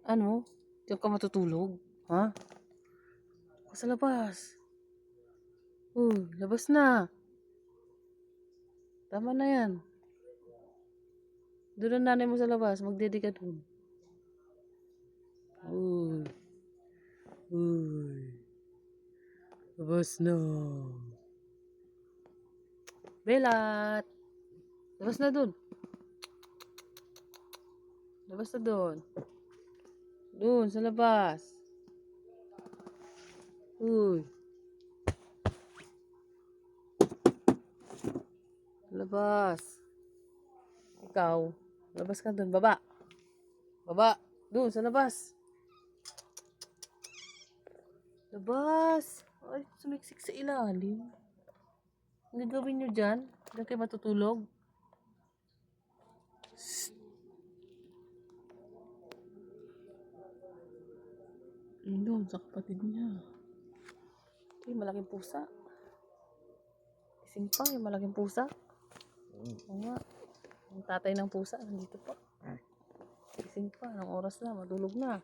Ano? Diyan ka matutulog? Ha? Sa labas. Labas na. Tama na yan. Doon ang nanay mo sa labas. Magdede ka dun. Uy. Uy. Labas na. Belat. Labas na dun. Labas na dun. Dun, sa labas. Uy. Labas. Ikaw. Labas ka dun. Baba. Baba. Dun, sa labas. Labas. Ay, sumiksik sa ilalim. Ang gagawin nyo dyan? Diyan kayo matutulog? Doon, sa kapatid niya. Ay, malaking pusa. Kising pa, yung malaking pusa. Oo nga. Ang tatay ng pusa, nandito pa. Kising pa, anong oras na, matulog na.